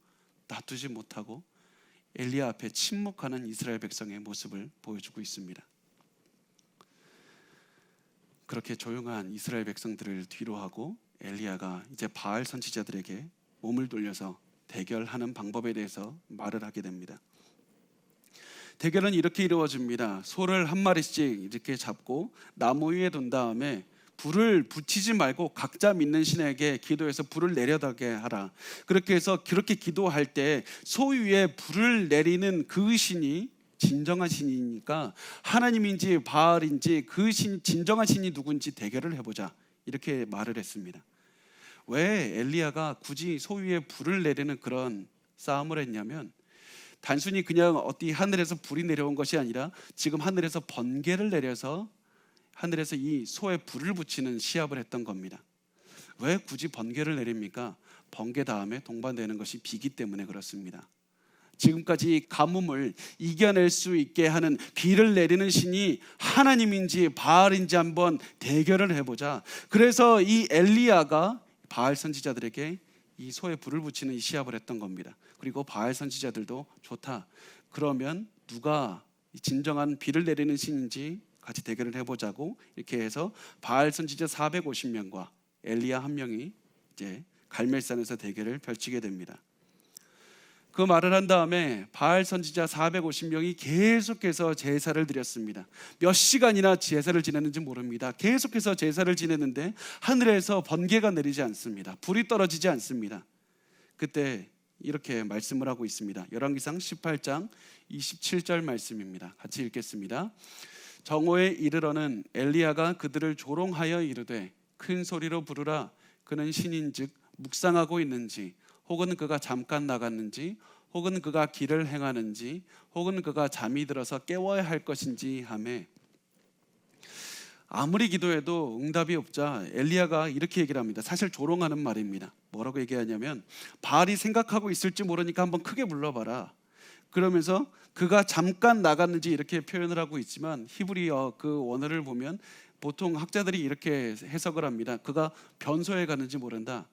놔두지 못하고 엘리야 앞에 침묵하는 이스라엘 백성의 모습을 보여주고 있습니다. 그렇게 조용한 이스라엘 백성들을 뒤로하고 엘리야가 이제 바알 선지자들에게 몸을 돌려서 대결하는 방법에 대해서 말을 하게 됩니다. 대결은 이렇게 이루어집니다. 소를 한 마리씩 이렇게 잡고 나무 위에 둔 다음에 불을 붙이지 말고 각자 믿는 신에게 기도해서 불을 내려다게 하라. 그렇게 해서 그렇게 기도할 때 소위에 불을 내리는 그 신이 진정한 신이니까 하나님인지 바알인지 그 진정한 신이 누군지 대결을 해보자, 이렇게 말을 했습니다. 왜 엘리야가 굳이 소위에 불을 내리는 그런 싸움을 했냐면, 단순히 그냥 어디 하늘에서 불이 내려온 것이 아니라 지금 하늘에서 번개를 내려서 하늘에서 이 소에 불을 붙이는 시합을 했던 겁니다. 왜 굳이 번개를 내립니까? 번개 다음에 동반되는 것이 비기 때문에 그렇습니다. 지금까지 가뭄을 이겨낼 수 있게 하는 비를 내리는 신이 하나님인지 바알인지 한번 대결을 해보자. 그래서 이 엘리야가 바알 선지자들에게 이 소에 불을 붙이는 이 시합을 했던 겁니다. 그리고 바알 선지자들도 좋다, 그러면 누가 진정한 비를 내리는 신인지 같이 대결을 해보자고 이렇게 해서 바알 선지자 450명과 엘리야 한 명이 이제 갈멜산에서 대결을 펼치게 됩니다. 그 말을 한 다음에 바알 선지자 450명이 계속해서 제사를 드렸습니다. 몇 시간이나 제사를 지냈는지 모릅니다. 계속해서 제사를 지냈는데 하늘에서 번개가 내리지 않습니다. 불이 떨어지지 않습니다. 그때 이렇게 말씀을 하고 있습니다. 열왕기상 18장 27절 말씀입니다. 같이 읽겠습니다. 정오에 이르러는 엘리야가 그들을 조롱하여 이르되 큰 소리로 부르라. 그는 신인즉 묵상하고 있는지, 혹은 그가 잠깐 나갔는지, 혹은 그가 길을 행하는지, 혹은 그가 잠이 들어서 깨워야 할 것인지 하매, 아무리 기도해도 응답이 없자 엘리야가 이렇게 얘기를 합니다. 사실 조롱하는 말입니다. 뭐라고 얘기하냐면, 바알이 생각하고 있을지 모르니까 한번 크게 불러봐라. 그러면서 그가 잠깐 나갔는지 이렇게 표현을 하고 있지만, 히브리어 그 원어를 보면 보통 학자들이 이렇게 해석을 합니다. 그가 변소에 갔는지 모른다.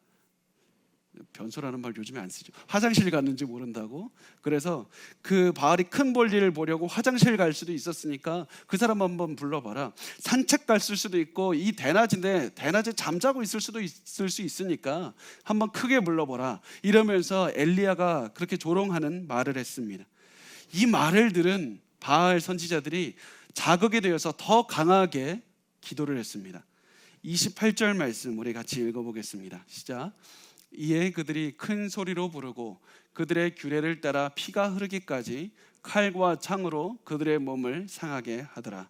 변소라는 말 요즘에 안 쓰죠. 화장실 갔는지 모른다고. 그래서 그 바알이 큰 볼일을 보려고 화장실 갈 수도 있었으니까 그 사람 한번 불러봐라. 산책 갔을 수도 있고 이 대낮인데 대낮에 잠자고 있을 수도 있을 수 있으니까 한번 크게 불러보라. 이러면서 엘리야가 그렇게 조롱하는 말을 했습니다. 이 말을 들은 바알 선지자들이 자극이 되어서 더 강하게 기도를 했습니다. 28절 말씀 우리 같이 읽어보겠습니다. 시작. 이에 그들이 큰 소리로 부르고 그들의 규례를 따라 피가 흐르기까지 칼과 창으로 그들의 몸을 상하게 하더라.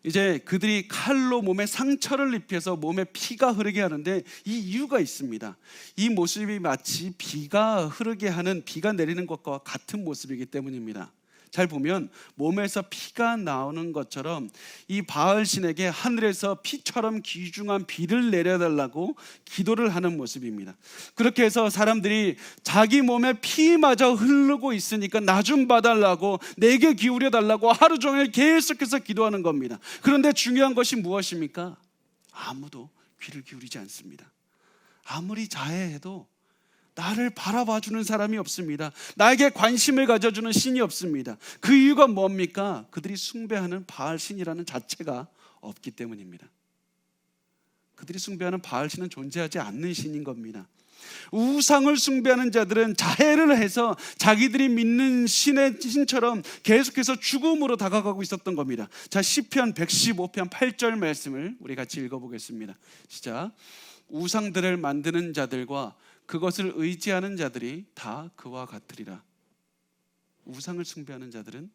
이제 그들이 칼로 몸에 상처를 입혀서 몸에 피가 흐르게 하는데 이 이유가 있습니다. 이 모습이 마치 비가 흐르게 하는, 비가 내리는 것과 같은 모습이기 때문입니다. 잘 보면 몸에서 피가 나오는 것처럼 이 바알 신에게 하늘에서 피처럼 귀중한 비를 내려달라고 기도를 하는 모습입니다. 그렇게 해서 사람들이 자기 몸에 피마저 흐르고 있으니까 나 좀 봐달라고, 내게 기울여 달라고 하루 종일 계속해서 기도하는 겁니다. 그런데 중요한 것이 무엇입니까? 아무도 귀를 기울이지 않습니다. 아무리 자해해도 나를 바라봐주는 사람이 없습니다. 나에게 관심을 가져주는 신이 없습니다. 그 이유가 뭡니까? 그들이 숭배하는 바알 신이라는 자체가 없기 때문입니다. 그들이 숭배하는 바알 신은 존재하지 않는 신인 겁니다. 우상을 숭배하는 자들은 자해를 해서 자기들이 믿는 신의 신처럼 계속해서 죽음으로 다가가고 있었던 겁니다. 자, 시편 115편 8절 말씀을 우리 같이 읽어보겠습니다. 시작. 우상들을 만드는 자들과 그것을 의지하는 자들이 다 그와 같으리라. 우상을 숭배하는 자들은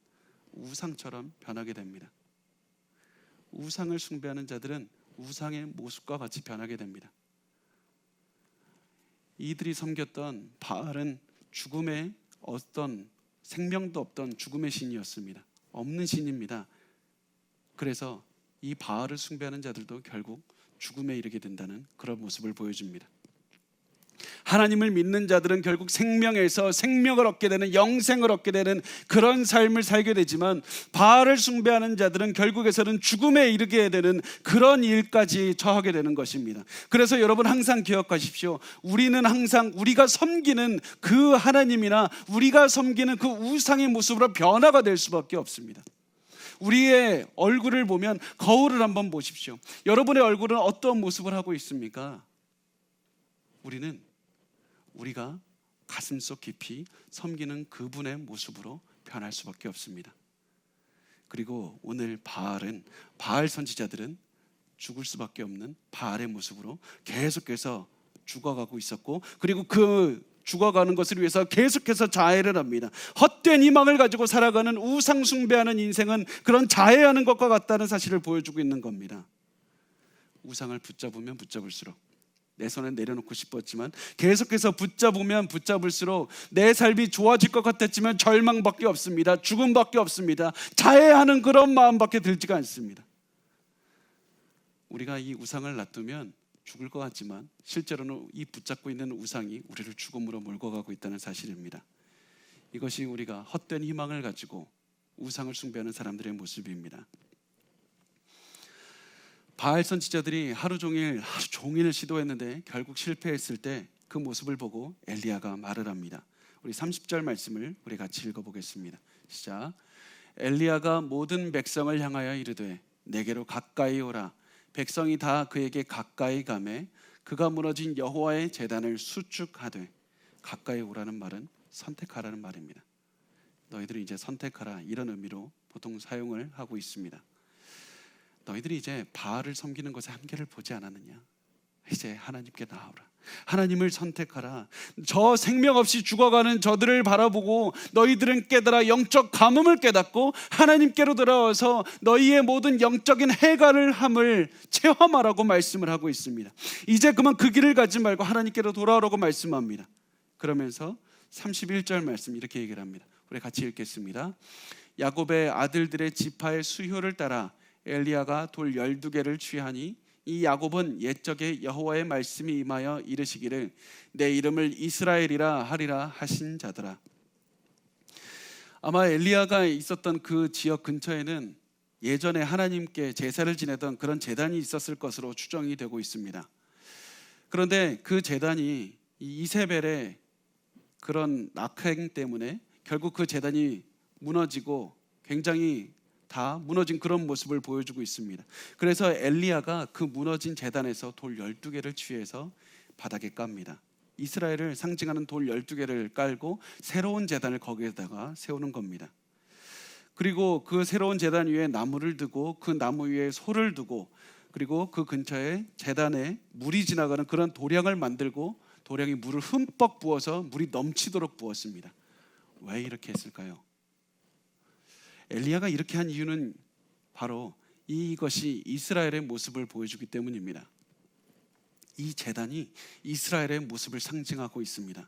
우상처럼 변하게 됩니다. 우상을 숭배하는 자들은 우상의 모습과 같이 변하게 됩니다. 이들이 섬겼던 바알은 죽음의 어떤 생명도 없던 죽음의 신이었습니다. 없는 신입니다. 그래서 이 바알을 숭배하는 자들도 결국 죽음에 이르게 된다는 그런 모습을 보여줍니다. 하나님을 믿는 자들은 결국 생명에서 생명을 얻게 되는, 영생을 얻게 되는 그런 삶을 살게 되지만, 바알을 숭배하는 자들은 결국에서는 죽음에 이르게 되는 그런 일까지 처하게 되는 것입니다. 그래서 여러분 항상 기억하십시오. 우리는 항상 우리가 섬기는 그 하나님이나 우리가 섬기는 그 우상의 모습으로 변화가 될 수밖에 없습니다. 우리의 얼굴을 보면 거울을 한번 보십시오. 여러분의 얼굴은 어떤 모습을 하고 있습니까? 우리가 가슴속 깊이 섬기는 그분의 모습으로 변할 수밖에 없습니다. 그리고 오늘 바알 선지자들은 죽을 수밖에 없는 바알의 모습으로 계속해서 죽어가고 있었고, 그리고 그 죽어가는 것을 위해서 계속해서 자해를 합니다. 헛된 희망을 가지고 살아가는 우상 숭배하는 인생은 그런 자해하는 것과 같다는 사실을 보여주고 있는 겁니다. 우상을 붙잡으면 붙잡을수록, 내 손에 내려놓고 싶었지만 계속해서 붙잡으면 붙잡을수록 내 삶이 좋아질 것 같았지만 절망밖에 없습니다. 죽음밖에 없습니다. 자해하는 그런 마음밖에 들지가 않습니다. 우리가 이 우상을 놔두면 죽을 것 같지만 실제로는 이 붙잡고 있는 우상이 우리를 죽음으로 몰고 가고 있다는 사실입니다. 이것이 우리가 헛된 희망을 가지고 우상을 숭배하는 사람들의 모습입니다. 바알 선지자들이 하루 종일 시도했는데 결국 실패했을 때 그 모습을 보고 엘리야가 말을 합니다. 우리 30절 말씀을 우리 같이 읽어보겠습니다. 시작. 엘리야가 모든 백성을 향하여 이르되 내게로 가까이 오라. 백성이 다 그에게 가까이 가매 그가 무너진 여호와의 제단을 수축하되, 가까이 오라는 말은 선택하라는 말입니다. 너희들이 이제 선택하라, 이런 의미로 보통 사용을 하고 있습니다. 너희들이 이제 바알을 섬기는 것에 한계를 보지 않았느냐? 이제 하나님께 나아오라. 하나님을 선택하라. 저 생명 없이 죽어가는 저들을 바라보고 너희들은 깨달아 영적 가뭄을 깨닫고 하나님께로 돌아와서 너희의 모든 영적인 해갈을 함을 체험하라고 말씀을 하고 있습니다. 이제 그만 그 길을 가지 말고 하나님께로 돌아오라고 말씀합니다. 그러면서 31절 말씀 이렇게 얘기를 합니다. 우리 같이 읽겠습니다. 야곱의 아들들의 지파의 수효를 따라 엘리야가 돌 12개를 취하니 이 야곱은 옛적에 여호와의 말씀이 임하여 이르시기를 내 이름을 이스라엘이라 하리라 하신 자더라. 아마 엘리야가 있었던 그 지역 근처에는 예전에 하나님께 제사를 지내던 그런 제단이 있었을 것으로 추정이 되고 있습니다. 그런데 그 제단이 이세벨의 그런 악행 때문에 결국 그 제단이 무너지고 굉장히 다 무너진 그런 모습을 보여주고 있습니다. 그래서 엘리야가 그 무너진 제단에서 돌 12개를 취해서 바닥에 깝니다. 이스라엘을 상징하는 돌 12개를 깔고 새로운 제단을 거기에다가 세우는 겁니다. 그리고 그 새로운 제단 위에 나무를 두고 그 나무 위에 소를 두고, 그리고 그 근처에 제단에 물이 지나가는 그런 도량을 만들고 도량에 물을 흠뻑 부어서 물이 넘치도록 부었습니다. 왜 이렇게 했을까요? 엘리야가 이렇게 한 이유는 바로 이것이 이스라엘의 모습을 보여주기 때문입니다. 이 제단이 이스라엘의 모습을 상징하고 있습니다.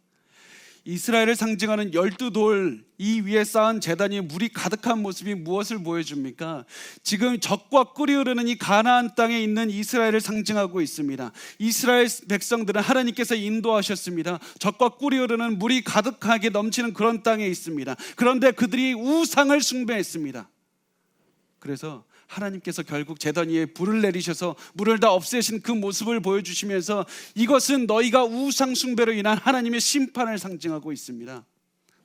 이스라엘을 상징하는 12돌 이 위에 쌓은 제단이 물이 가득한 모습이 무엇을 보여줍니까? 지금 적과 꿀이 흐르는 이 가나안 땅에 있는 이스라엘을 상징하고 있습니다. 이스라엘 백성들은 하나님께서 인도하셨습니다. 적과 꿀이 흐르는 물이 가득하게 넘치는 그런 땅에 있습니다. 그런데 그들이 우상을 숭배했습니다. 그래서 하나님께서 결국 제단 위에 불을 내리셔서 물을 다 없애신 그 모습을 보여주시면서 이것은 너희가 우상 숭배로 인한 하나님의 심판을 상징하고 있습니다.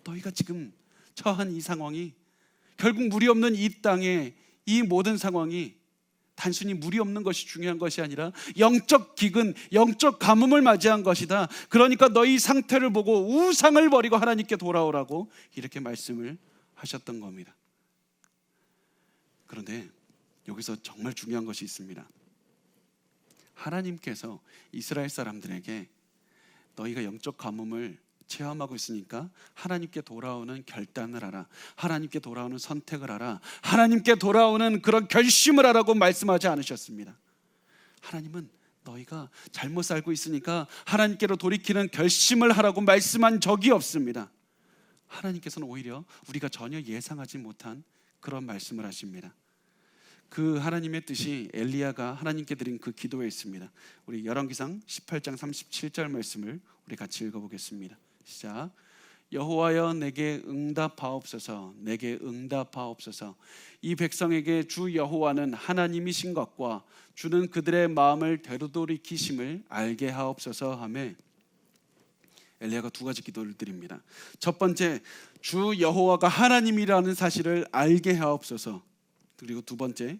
너희가 지금 처한 이 상황이, 결국 물이 없는 이 땅에 이 모든 상황이 단순히 물이 없는 것이 중요한 것이 아니라 영적 기근, 영적 가뭄을 맞이한 것이다. 그러니까 너희 상태를 보고 우상을 버리고 하나님께 돌아오라고 이렇게 말씀을 하셨던 겁니다. 그런데 여기서 정말 중요한 것이 있습니다. 하나님께서 이스라엘 사람들에게 너희가 영적 가뭄을 체험하고 있으니까 하나님께 돌아오는 결단을 하라, 하나님께 돌아오는 선택을 하라, 하나님께 돌아오는 그런 결심을 하라고 말씀하지 않으셨습니다. 하나님은 너희가 잘못 살고 있으니까 하나님께로 돌이키는 결심을 하라고 말씀한 적이 없습니다. 하나님께서는 오히려 우리가 전혀 예상하지 못한 그런 말씀을 하십니다. 그 하나님의 뜻이 엘리야가 하나님께 드린 그 기도에 있습니다. 우리 열왕기상 18장 37절 말씀을 우리 같이 읽어보겠습니다. 시작. 여호와여 내게 응답하옵소서, 내게 응답하옵소서. 이 백성에게 주 여호와는 하나님이신 것과 주는 그들의 마음을 되돌이키심을 알게 하옵소서 하며, 엘리야가 두 가지 기도를 드립니다. 첫 번째, 주 여호와가 하나님이라는 사실을 알게 하옵소서. 그리고 두 번째,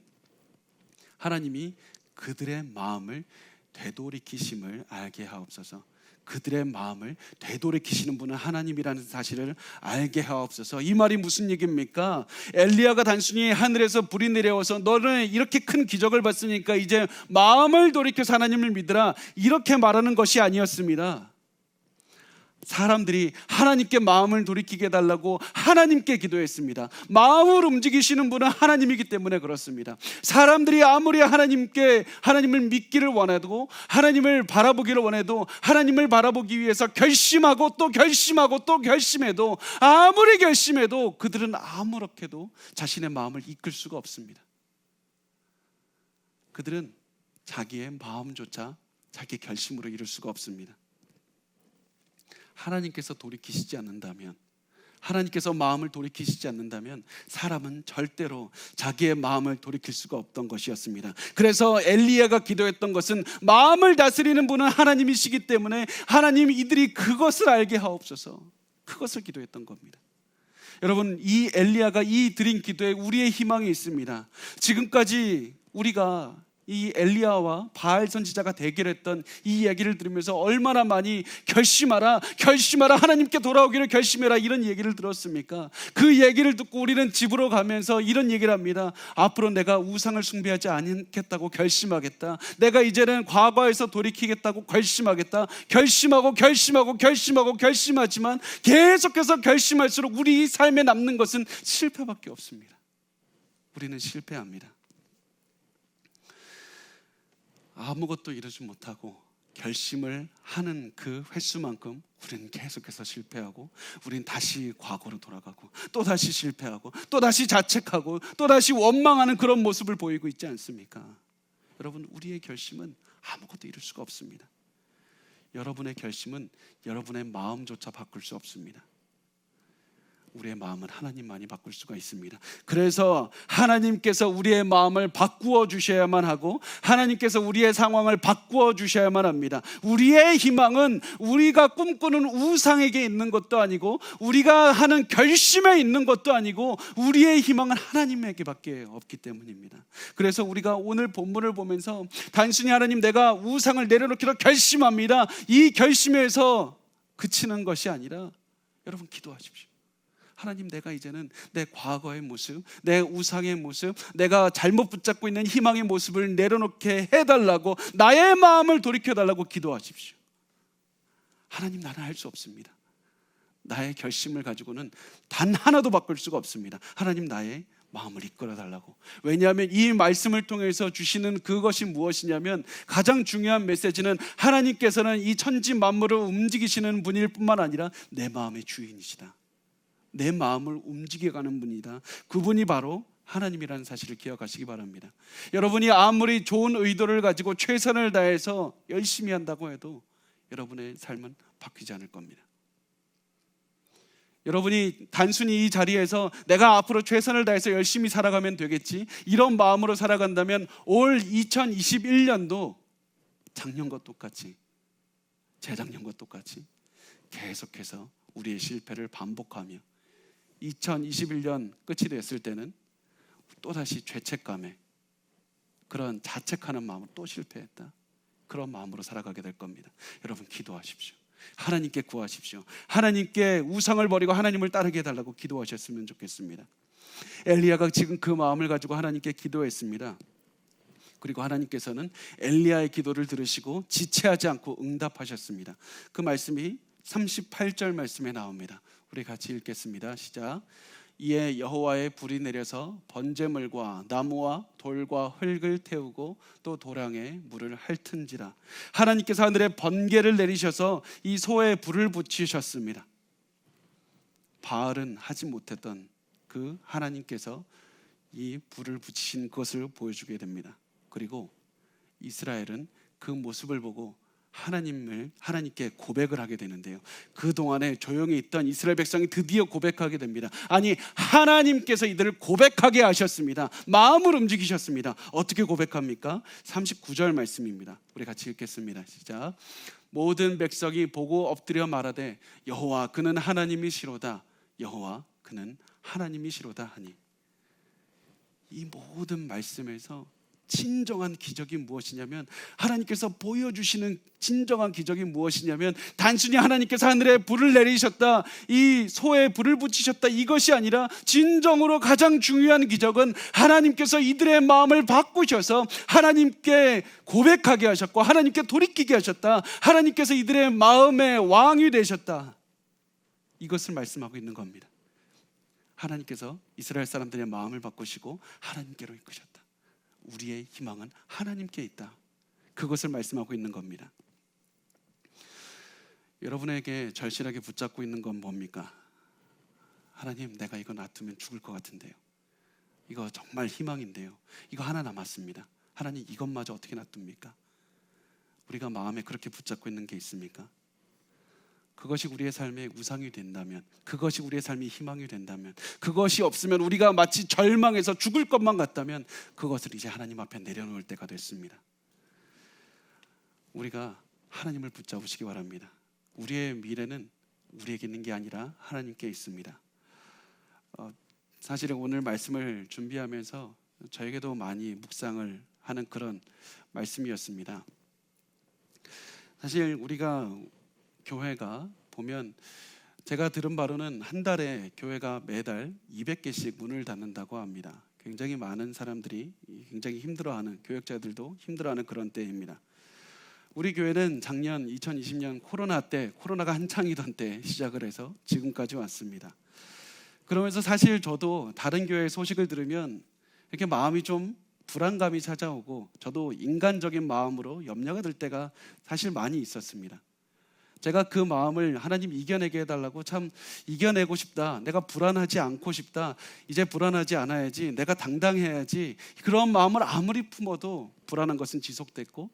하나님이 그들의 마음을 되돌이키심을 알게 하옵소서. 그들의 마음을 되돌이키시는 분은 하나님이라는 사실을 알게 하옵소서. 이 말이 무슨 얘기입니까? 엘리야가 단순히 하늘에서 불이 내려와서 너는 이렇게 큰 기적을 봤으니까 이제 마음을 돌이켜서 하나님을 믿으라, 이렇게 말하는 것이 아니었습니다. 사람들이 하나님께 마음을 돌이키게 해달라고 하나님께 기도했습니다. 마음을 움직이시는 분은 하나님이기 때문에 그렇습니다. 사람들이 아무리 하나님을 믿기를 원해도, 하나님을 바라보기를 원해도, 하나님을 바라보기 위해서 결심하고 또 결심하고 또 결심해도, 아무리 결심해도 그들은 아무렇게도 자신의 마음을 이끌 수가 없습니다. 그들은 자기의 마음조차 자기 결심으로 이룰 수가 없습니다. 하나님께서 돌이키시지 않는다면, 하나님께서 마음을 돌이키시지 않는다면 사람은 절대로 자기의 마음을 돌이킬 수가 없던 것이었습니다. 그래서 엘리야가 기도했던 것은 마음을 다스리는 분은 하나님이시기 때문에 하나님, 이들이 그것을 알게 하옵소서, 그것을 기도했던 겁니다. 여러분, 이 엘리야가 이 드린 기도에 우리의 희망이 있습니다. 지금까지 우리가 이 엘리야와 바알 선지자가 대결했던 이 얘기를 들으면서 얼마나 많이 결심하라, 결심하라, 하나님께 돌아오기를 결심해라, 이런 얘기를 들었습니까? 그 얘기를 듣고 우리는 집으로 가면서 이런 얘기를 합니다. 앞으로 내가 우상을 숭배하지 않겠다고 결심하겠다. 내가 이제는 과거에서 돌이키겠다고 결심하겠다. 결심하지만 계속해서 결심할수록 우리 삶에 남는 것은 실패밖에 없습니다. 우리는 실패합니다. 아무것도 이루지 못하고 결심을 하는 그 횟수만큼 우리는 계속해서 실패하고, 우리는 다시 과거로 돌아가고, 또 다시 실패하고, 또 다시 자책하고, 또 다시 원망하는 그런 모습을 보이고 있지 않습니까? 여러분, 우리의 결심은 아무것도 이룰 수가 없습니다. 여러분의 결심은 여러분의 마음조차 바꿀 수 없습니다. 우리의 마음은 하나님만이 바꿀 수가 있습니다. 그래서 하나님께서 우리의 마음을 바꾸어 주셔야만 하고, 하나님께서 우리의 상황을 바꾸어 주셔야만 합니다. 우리의 희망은 우리가 꿈꾸는 우상에게 있는 것도 아니고, 우리가 하는 결심에 있는 것도 아니고, 우리의 희망은 하나님에게밖에 없기 때문입니다. 그래서 우리가 오늘 본문을 보면서 단순히 하나님, 내가 우상을 내려놓기로 결심합니다, 이 결심에서 그치는 것이 아니라, 여러분 기도하십시오. 하나님, 내가 이제는 내 과거의 모습, 내 우상의 모습, 내가 잘못 붙잡고 있는 희망의 모습을 내려놓게 해달라고, 나의 마음을 돌이켜달라고 기도하십시오. 하나님, 나는 할 수 없습니다. 나의 결심을 가지고는 단 하나도 바꿀 수가 없습니다. 하나님, 나의 마음을 이끌어달라고. 왜냐하면 이 말씀을 통해서 주시는 그것이 무엇이냐면, 가장 중요한 메시지는 하나님께서는 이 천지 만물을 움직이시는 분일 뿐만 아니라 내 마음의 주인이시다, 내 마음을 움직여가는 분이다. 그분이 바로 하나님이라는 사실을 기억하시기 바랍니다. 여러분이 아무리 좋은 의도를 가지고 최선을 다해서 열심히 한다고 해도 여러분의 삶은 바뀌지 않을 겁니다. 여러분이 단순히 이 자리에서 내가 앞으로 최선을 다해서 열심히 살아가면 되겠지, 이런 마음으로 살아간다면 올 2021년도 작년과 똑같이, 재작년과 똑같이 계속해서 우리의 실패를 반복하며 2021년 끝이 됐을 때는 또다시 죄책감에, 그런 자책하는 마음으로 또 실패했다, 그런 마음으로 살아가게 될 겁니다. 여러분 기도하십시오. 하나님께 구하십시오. 하나님께 우상을 버리고 하나님을 따르게 해달라고 기도하셨으면 좋겠습니다. 엘리야가 지금 그 마음을 가지고 하나님께 기도했습니다. 그리고 하나님께서는 엘리야의 기도를 들으시고 지체하지 않고 응답하셨습니다. 그 말씀이 38절 말씀에 나옵니다. 우리 같이 읽겠습니다. 시작. 이에 여호와의 불이 내려서 번제물과 나무와 돌과 흙을 태우고 또 도량에 물을 핥은지라. 하나님께서 하늘에 번개를 내리셔서 이 소에 불을 붙이셨습니다. 바알은 하지 못했던 그 하나님께서 이 불을 붙이신 것을 보여주게 됩니다. 그리고 이스라엘은 그 모습을 보고 하나님께 고백을 하게 되는데요, 그동안에 조용히 있던 이스라엘 백성이 드디어 고백하게 됩니다. 아니, 하나님께서 이들을 고백하게 하셨습니다. 마음을 움직이셨습니다. 어떻게 고백합니까? 39절 말씀입니다. 우리 같이 읽겠습니다. 시작. 모든 백성이 보고 엎드려 말하되 여호와 그는 하나님이시로다, 여호와 그는 하나님이시로다 하니. 이 모든 말씀에서 진정한 기적이 무엇이냐면, 하나님께서 보여주시는 진정한 기적이 무엇이냐면, 단순히 하나님께서 하늘에 불을 내리셨다, 이 소에 불을 붙이셨다, 이것이 아니라 진정으로 가장 중요한 기적은 하나님께서 이들의 마음을 바꾸셔서 하나님께 고백하게 하셨고 하나님께 돌이키게 하셨다, 하나님께서 이들의 마음의 왕이 되셨다, 이것을 말씀하고 있는 겁니다. 하나님께서 이스라엘 사람들의 마음을 바꾸시고 하나님께로 이끄셨다. 우리의 희망은 하나님께 있다. 그것을 말씀하고 있는 겁니다. 여러분에게 절실하게 붙잡고 있는 건 뭡니까? 하나님, 내가 이거 놔두면 죽을 것 같은데요. 이거 정말 희망인데요. 이거 하나 남았습니다. 하나님, 이것마저 어떻게 놔둡니까? 우리가 마음에 그렇게 붙잡고 있는 게 있습니까? 그것이 우리의 삶의 우상이 된다면, 그것이 우리의 삶의 희망이 된다면, 그것이 없으면 우리가 마치 절망해서 죽을 것만 같다면, 그것을 이제 하나님 앞에 내려놓을 때가 됐습니다. 우리가 하나님을 붙잡으시기 바랍니다. 우리의 미래는 우리에게 있는 게 아니라 하나님께 있습니다. 사실은 오늘 말씀을 준비하면서 저에게도 많이 묵상을 하는 그런 말씀이었습니다. 사실 우리가 교회가 보면, 제가 들은 바로는 한 달에 교회가 매달 200개씩 문을 닫는다고 합니다. 굉장히 많은 사람들이 굉장히 힘들어하는, 교역자들도 힘들어하는 그런 때입니다. 우리 교회는 작년 2020년 코로나가 한창이던 때 시작을 해서 지금까지 왔습니다. 그러면서 사실 저도 다른 교회 소식을 들으면 이렇게 마음이 좀 불안감이 찾아오고, 저도 인간적인 마음으로 염려가 들 때가 사실 많이 있었습니다. 제가 그 마음을 하나님 이겨내게 해달라고, 참 이겨내고 싶다, 내가 불안하지 않고 싶다, 이제 불안하지 않아야지, 내가 당당해야지, 그런 마음을 아무리 품어도 불안한 것은 지속됐고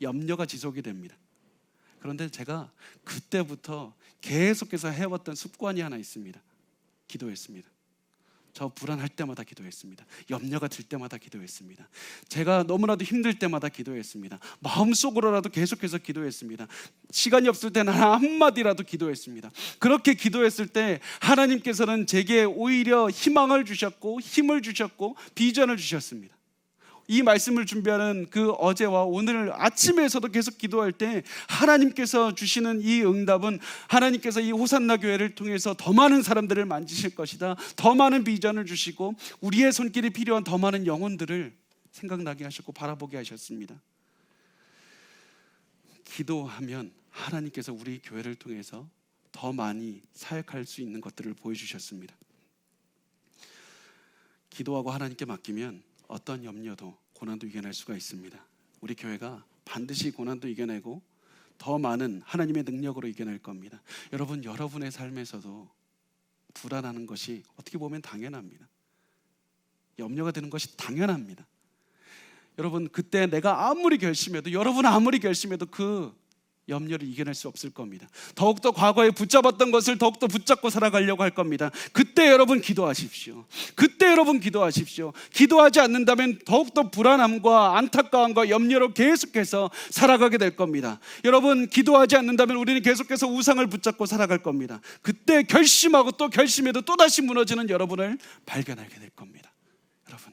염려가 지속이 됩니다. 그런데 제가 그때부터 계속해서 해왔던 습관이 하나 있습니다. 기도했습니다. 저 불안할 때마다 기도했습니다. 염려가 들 때마다 기도했습니다. 제가 너무나도 힘들 때마다 기도했습니다. 마음속으로라도 계속해서 기도했습니다. 시간이 없을 때는 한마디라도 기도했습니다. 그렇게 기도했을 때 하나님께서는 제게 오히려 희망을 주셨고 힘을 주셨고 비전을 주셨습니다. 이 말씀을 준비하는 그 어제와 오늘 아침에서도 계속 기도할 때 하나님께서 주시는 이 응답은, 하나님께서 이 호산나 교회를 통해서 더 많은 사람들을 만지실 것이다, 더 많은 비전을 주시고 우리의 손길이 필요한 더 많은 영혼들을 생각나게 하셨고 바라보게 하셨습니다. 기도하면 하나님께서 우리 교회를 통해서 더 많이 사역할 수 있는 것들을 보여주셨습니다. 기도하고 하나님께 맡기면 어떤 염려도 고난도 이겨낼 수가 있습니다. 우리 교회가 반드시 고난도 이겨내고 더 많은 하나님의 능력으로 이겨낼 겁니다. 여러분, 여러분의 삶에서도 불안하는 것이 어떻게 보면 당연합니다. 염려가 되는 것이 당연합니다. 여러분, 그때 내가 아무리 결심해도, 여러분 아무리 결심해도 그 염려를 이겨낼 수 없을 겁니다. 더욱더 과거에 붙잡았던 것을 더욱더 붙잡고 살아가려고 할 겁니다. 그때 여러분 기도하십시오. 그때 여러분 기도하십시오. 기도하지 않는다면 더욱더 불안함과 안타까움과 염려로 계속해서 살아가게 될 겁니다. 여러분, 기도하지 않는다면 우리는 계속해서 우상을 붙잡고 살아갈 겁니다. 그때 결심하고 또 결심해도 또다시 무너지는 여러분을 발견하게 될 겁니다. 여러분,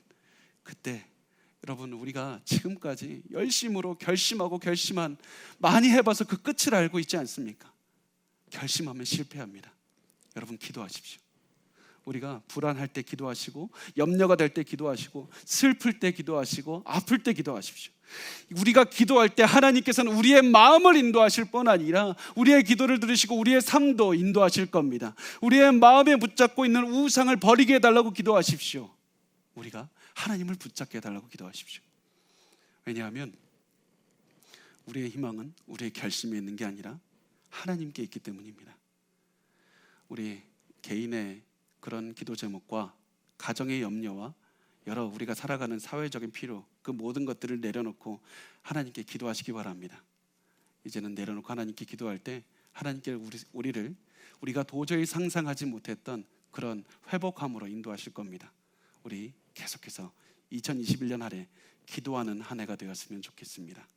그때 여러분, 우리가 지금까지 열심으로 결심하고 결심한, 많이 해봐서 그 끝을 알고 있지 않습니까? 결심하면 실패합니다. 여러분, 기도하십시오. 우리가 불안할 때 기도하시고, 염려가 될 때 기도하시고, 슬플 때 기도하시고, 아플 때 기도하십시오. 우리가 기도할 때 하나님께서는 우리의 마음을 인도하실 뿐 아니라 우리의 기도를 들으시고 우리의 삶도 인도하실 겁니다. 우리의 마음에 붙잡고 있는 우상을 버리게 해달라고 기도하십시오. 우리가 하나님을 붙잡게 해달라고 기도하십시오. 왜냐하면 우리의 희망은 우리의 결심에 있는 게 아니라 하나님께 있기 때문입니다. 우리 개인의 그런 기도 제목과 가정의 염려와 여러 우리가 살아가는 사회적인 필요, 그 모든 것들을 내려놓고 하나님께 기도하시기 바랍니다. 이제는 내려놓고 하나님께 기도할 때 하나님께 우리가 도저히 상상하지 못했던 그런 회복함으로 인도하실 겁니다. 우리 계속해서 2021년 한 해 기도하는 한 해가 되었으면 좋겠습니다.